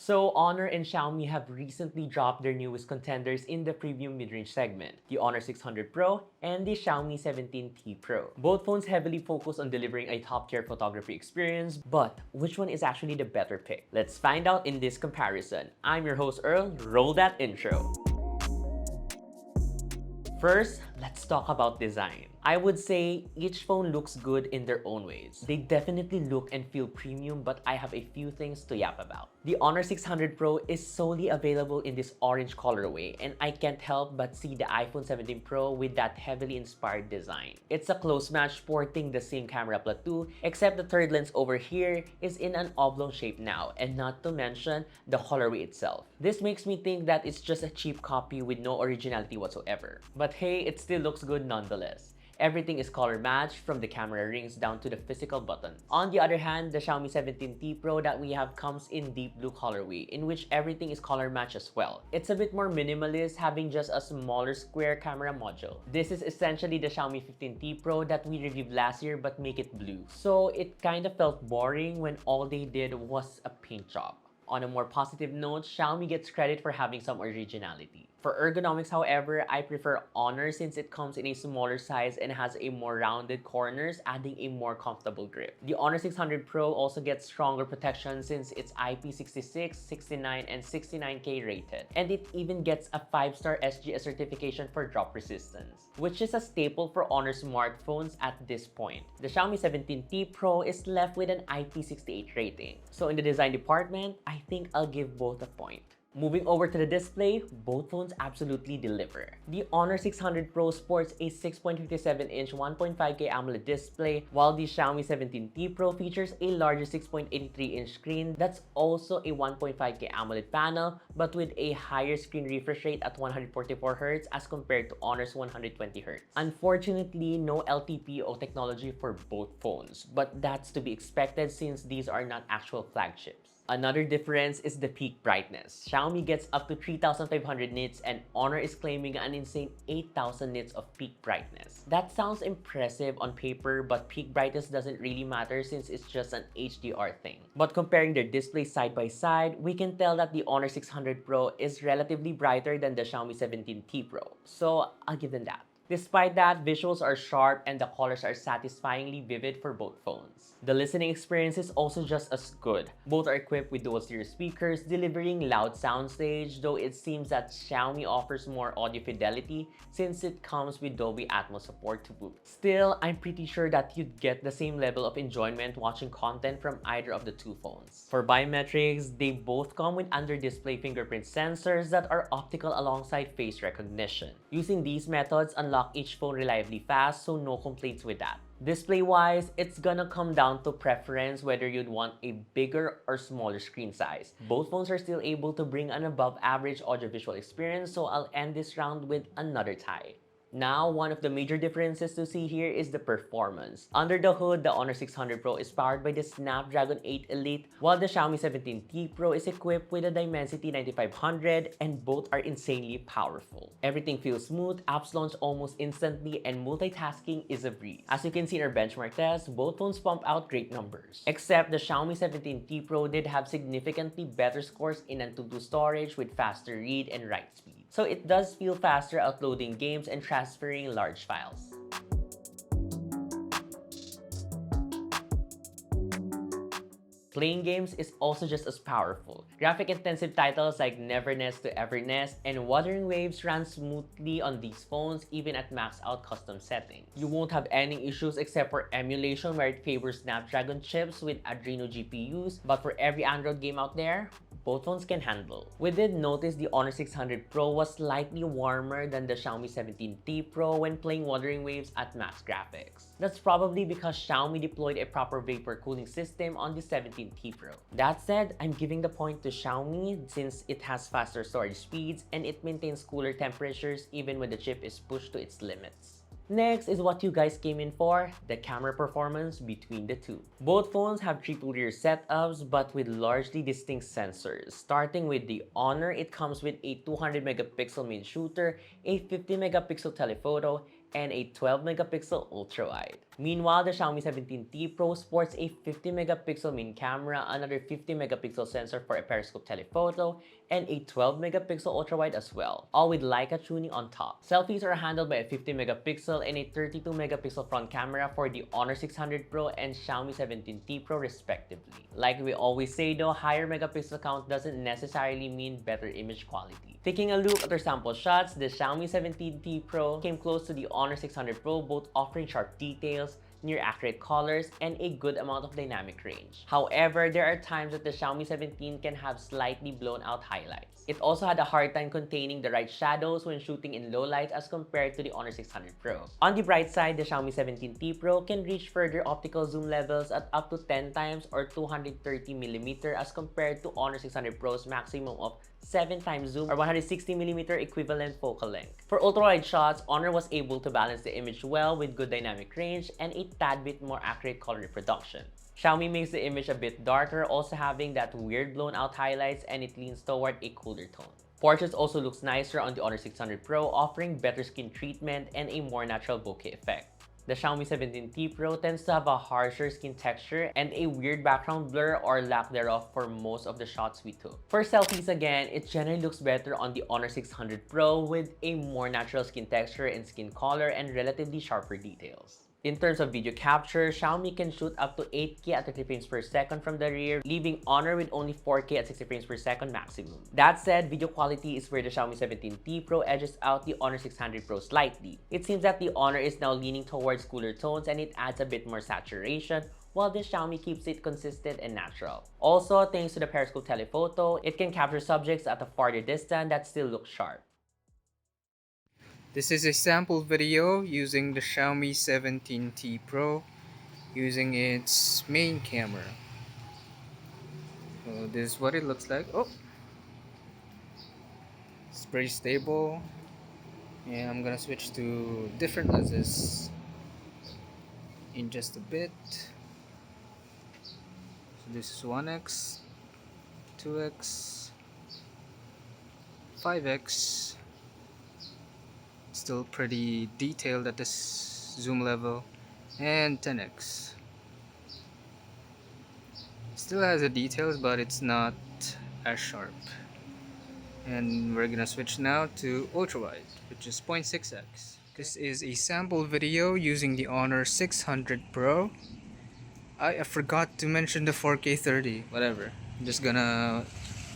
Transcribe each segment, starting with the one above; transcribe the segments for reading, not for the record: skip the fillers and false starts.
So Honor and Xiaomi have recently dropped their newest contenders in the premium mid-range segment, the Honor 600 Pro and the Xiaomi 17T Pro. Both phones heavily focus on delivering a top-tier photography experience, but which one is actually the better pick? Let's find out in this comparison. I'm your host Earl, roll that intro. First, let's talk about design. I would say each phone looks good in their own ways. They definitely look and feel premium, but I have a few things to yap about. The Honor 600 Pro is solely available in this orange colorway, and I can't help but see the iPhone 17 Pro with that heavily inspired design. It's a close match sporting the same camera plateau, except the third lens over here is in an oblong shape now, and not to mention the colorway itself. This makes me think that it's just a cheap copy with no originality whatsoever. But hey, it still looks good nonetheless. Everything is color matched from the camera rings down to the physical buttons. On the other hand, the Xiaomi 17T Pro that we have comes in deep blue colorway, in which everything is color matched as well. It's a bit more minimalist, having just a smaller square camera module. This is essentially the Xiaomi 15T Pro that we reviewed last year but make it blue. So it kind of felt boring when all they did was a paint job. On a more positive note, Xiaomi gets credit for having some originality. For ergonomics, however, I prefer Honor since it comes in a smaller size and has a more rounded corners, adding a more comfortable grip. The Honor 600 Pro also gets stronger protection since it's IP66, 69, and 69K rated. And it even gets a 5-star SGS certification for drop resistance, which is a staple for Honor smartphones at this point. The Xiaomi 17T Pro is left with an IP68 rating. So in the design department, I think I'll give both a point. Moving over to the display, both phones absolutely deliver. The Honor 600 Pro sports a 6.57-inch 1.5K AMOLED display, while the Xiaomi 17T Pro features a larger 6.83-inch screen that's also a 1.5K AMOLED panel, but with a higher screen refresh rate at 144Hz as compared to Honor's 120Hz. Unfortunately, no LTPO technology for both phones, but that's to be expected since these are not actual flagships. Another difference is the peak brightness. Xiaomi gets up to 3,500 nits and Honor is claiming an insane 8,000 nits of peak brightness. That sounds impressive on paper, but peak brightness doesn't really matter since it's just an HDR thing. But comparing their displays side by side, we can tell that the Honor 600 Pro is relatively brighter than the Xiaomi 17T Pro. So I'll give them that. Despite that, visuals are sharp and the colors are satisfyingly vivid for both phones. The listening experience is also just as good. Both are equipped with dual stereo speakers, delivering loud soundstage, though it seems that Xiaomi offers more audio fidelity since it comes with Dolby Atmos support to boot. Still, I'm pretty sure that you'd get the same level of enjoyment watching content from either of the two phones. For biometrics, they both come with under-display fingerprint sensors that are optical alongside face recognition. Using these methods unlock each phone reliably fast, so no complaints with that. Display-wise, it's gonna come down to preference whether you'd want a bigger or smaller screen size. Both phones are still able to bring an above-average audiovisual experience, so I'll end this round with another tie. Now, one of the major differences to see here is the performance. Under the hood, the Honor 600 Pro is powered by the Snapdragon 8 Elite, while the Xiaomi 17T Pro is equipped with the Dimensity 9500, and both are insanely powerful. Everything feels smooth, apps launch almost instantly, and multitasking is a breeze. As you can see in our benchmark test, both phones pump out great numbers. Except the Xiaomi 17T Pro did have significantly better scores in Antutu storage with faster read and write speed. So it does feel faster uploading games and transferring large files. Playing games is also just as powerful. Graphic-intensive titles like Never Nest to Ever Nest and Wuthering Waves run smoothly on these phones even at maxed-out custom settings. You won't have any issues except for emulation where it favors Snapdragon chips with Adreno GPUs, but for every Android game out there, both phones can handle. We did notice the Honor 600 Pro was slightly warmer than the Xiaomi 17T Pro when playing Wuthering Waves at max graphics. That's probably because Xiaomi deployed a proper vapor cooling system on the 17T Pro. That said, I'm giving the point to Xiaomi since it has faster storage speeds and it maintains cooler temperatures even when the chip is pushed to its limits. Next is what you guys came in for, the camera performance between the two. Both phones have triple rear setups but with largely distinct sensors. Starting with the Honor, it comes with a 200 megapixel main shooter, a 50 megapixel telephoto, and a 12-megapixel ultra-wide. Meanwhile, the Xiaomi 17T Pro sports a 50-megapixel main camera, another 50-megapixel sensor for a periscope telephoto, and a 12-megapixel ultra-wide as well, all with Leica tuning on top. Selfies are handled by a 50-megapixel and a 32-megapixel front camera for the Honor 600 Pro and Xiaomi 17T Pro respectively. Like we always say though, higher megapixel count doesn't necessarily mean better image quality. Taking a look at our sample shots, the Xiaomi 17T Pro came close to the Honor 600 Pro, both offering sharp details, near accurate colors, and a good amount of dynamic range. However, there are times that the Xiaomi 17 can have slightly blown out highlights. It also had a hard time containing the right shadows when shooting in low light as compared to the Honor 600 Pro. On the bright side, the Xiaomi 17T Pro can reach further optical zoom levels at up to 10 times or 230mm as compared to Honor 600 Pro's maximum of 7 times zoom or 160mm equivalent focal length. For ultra-wide shots, Honor was able to balance the image well with good dynamic range and a tad bit more accurate color reproduction. Xiaomi makes the image a bit darker, also having that weird blown out highlights, and it leans toward a cooler tone. Portraits also looks nicer on the Honor 600 Pro, offering better skin treatment and a more natural bokeh effect. The Xiaomi 17T Pro tends to have a harsher skin texture and a weird background blur or lack thereof for most of the shots we took. For selfies again, it generally looks better on the Honor 600 Pro with a more natural skin texture and skin color and relatively sharper details. In terms of video capture, Xiaomi can shoot up to 8K at 30 frames per second from the rear, leaving Honor with only 4K at 60 frames per second maximum. That said, video quality is where the Xiaomi 17T Pro edges out the Honor 600 Pro slightly. It seems that the Honor is now leaning towards cooler tones and it adds a bit more saturation, while the Xiaomi keeps it consistent and natural. Also, thanks to the periscope telephoto, it can capture subjects at a farther distance that still look sharp. This is a sample video using the Xiaomi 17T Pro using its main camera. So this is what it looks like. Oh, it's pretty stable. And I'm gonna switch to different lenses in just a bit. So this is 1x, 2x, 5x. Still pretty detailed at this zoom level, and 10x. Still has the details, but it's not as sharp. And we're gonna switch now to ultra wide, which is 0.6x. This is a sample video using the Honor 600 Pro. I forgot to mention the 4K 30, whatever. I'm just gonna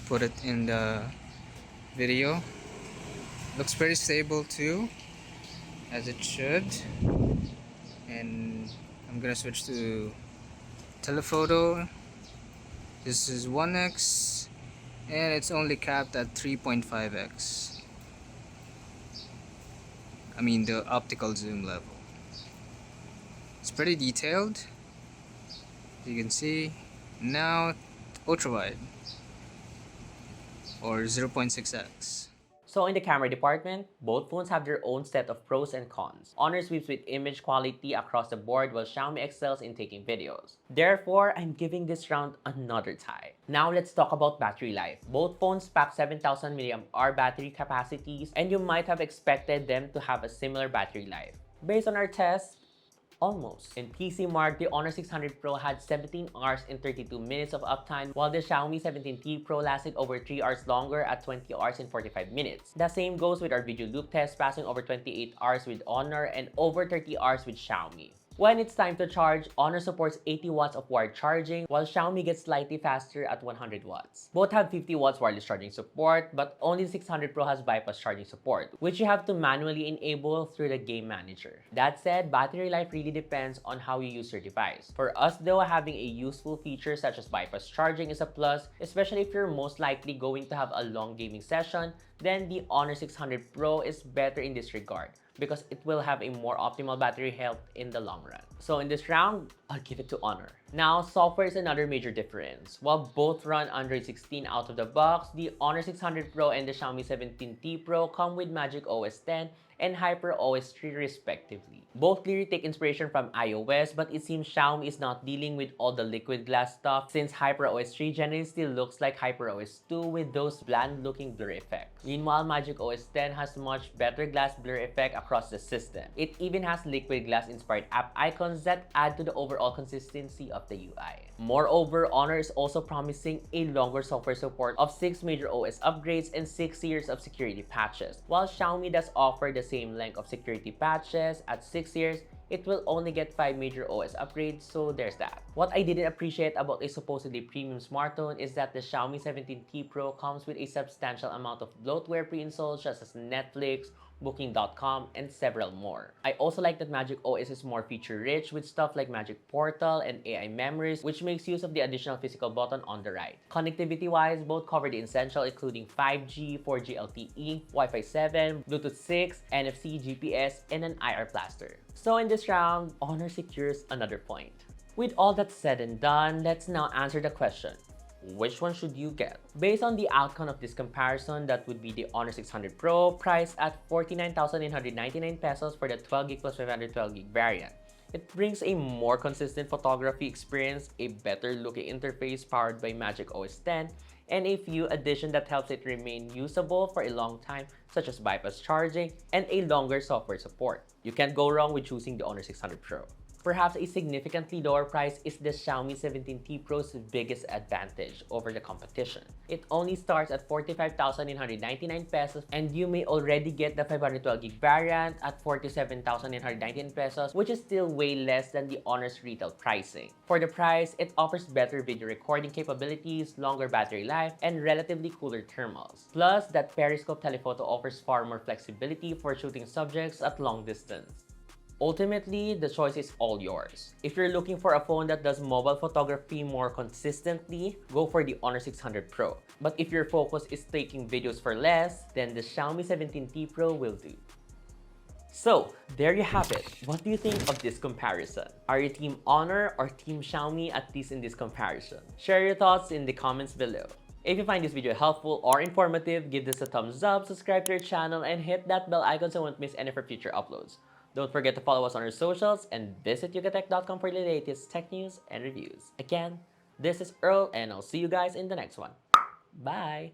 put it in the video. Looks pretty stable too, as it should. And I'm gonna switch to telephoto. This is 1x and it's only capped at 3.5x. I mean the optical zoom level. It's pretty detailed, you can see. Now ultra wide or 0.6x. So in the camera department, both phones have their own set of pros and cons. Honor sweeps with image quality across the board while Xiaomi excels in taking videos. Therefore, I'm giving this round another tie. Now let's talk about battery life. Both phones pack 7000 mAh battery capacities, and you might have expected them to have a similar battery life. Based on our tests, almost. In PC Mark, the Honor 600 Pro had 17 hours and 32 minutes of uptime, while the Xiaomi 17T Pro lasted over 3 hours longer at 20 hours and 45 minutes. The same goes with our video loop test, passing over 28 hours with Honor and over 30 hours with Xiaomi. When it's time to charge, Honor supports 80 watts of wired charging, while Xiaomi gets slightly faster at 100 watts. Both have 50 watts wireless charging support, but only the 600 Pro has bypass charging support, which you have to manually enable through the game manager. That said, battery life really depends on how you use your device. For us though, having a useful feature such as bypass charging is a plus, especially if you're most likely going to have a long gaming session. Then the Honor 600 Pro is better in this regard, because it will have a more optimal battery health in the long run. So in this round, I'll give it to Honor. Now, software is another major difference. While both run Android 16 out of the box, the Honor 600 Pro and the Xiaomi 17T Pro come with Magic OS 10 and Hyper OS 3 respectively. Both clearly take inspiration from iOS, but it seems Xiaomi is not dealing with all the liquid glass stuff since Hyper OS 3 generally still looks like Hyper OS 2 with those bland looking blur effects. Meanwhile, Magic OS 10 has much better glass blur effect across the system. It even has liquid glass inspired app icons that add to the overall consistency of the UI. Moreover, Honor is also promising a longer software support of 6 major OS upgrades and 6 years of security patches. While Xiaomi does offer the same length of security patches at 6 years, it will only get 5 major OS upgrades, so there's that. What I didn't appreciate about a supposedly premium smartphone is that the Xiaomi 17T Pro comes with a substantial amount of bloatware pre-installed such as Netflix, Booking.com, and several more. I also like that Magic OS is more feature-rich with stuff like Magic Portal and AI memories, which makes use of the additional physical button on the right. Connectivity-wise, both cover the essential including 5G, 4G LTE, Wi-Fi 7, Bluetooth 6, NFC, GPS, and an IR blaster. So in this round, Honor secures another point. With all that said and done, let's now answer the question. Which one should you get? Based on the outcome of this comparison, that would be the Honor 600 Pro, priced at 49,999 pesos for the 12GB plus 512GB variant. It brings a more consistent photography experience, a better looking interface powered by Magic OS 10, and a few additions that helps it remain usable for a long time, such as bypass charging and a longer software support. You can't go wrong with choosing the Honor 600 Pro. Perhaps a significantly lower price is the Xiaomi 17T Pro's biggest advantage over the competition. It only starts at 45,999 pesos and you may already get the 512GB variant at 47,999 pesos, which is still way less than the Honor's retail pricing. For the price, it offers better video recording capabilities, longer battery life, and relatively cooler thermals. Plus, that periscope telephoto offers far more flexibility for shooting subjects at long distance. Ultimately, the choice is all yours. If you're looking for a phone that does mobile photography more consistently, go for the Honor 600 Pro. But if your focus is taking videos for less, then the Xiaomi 17T Pro will do. So, there you have it. What do you think of this comparison? Are you Team Honor or Team Xiaomi, at least in this comparison? Share your thoughts in the comments below. If you find this video helpful or informative, give this a thumbs up, subscribe to our channel, and hit that bell icon so you won't miss any of our future uploads. Don't forget to follow us on our socials and visit YugaTech.com for the latest tech news and reviews. Again, this is Earl and I'll see you guys in the next one. Bye!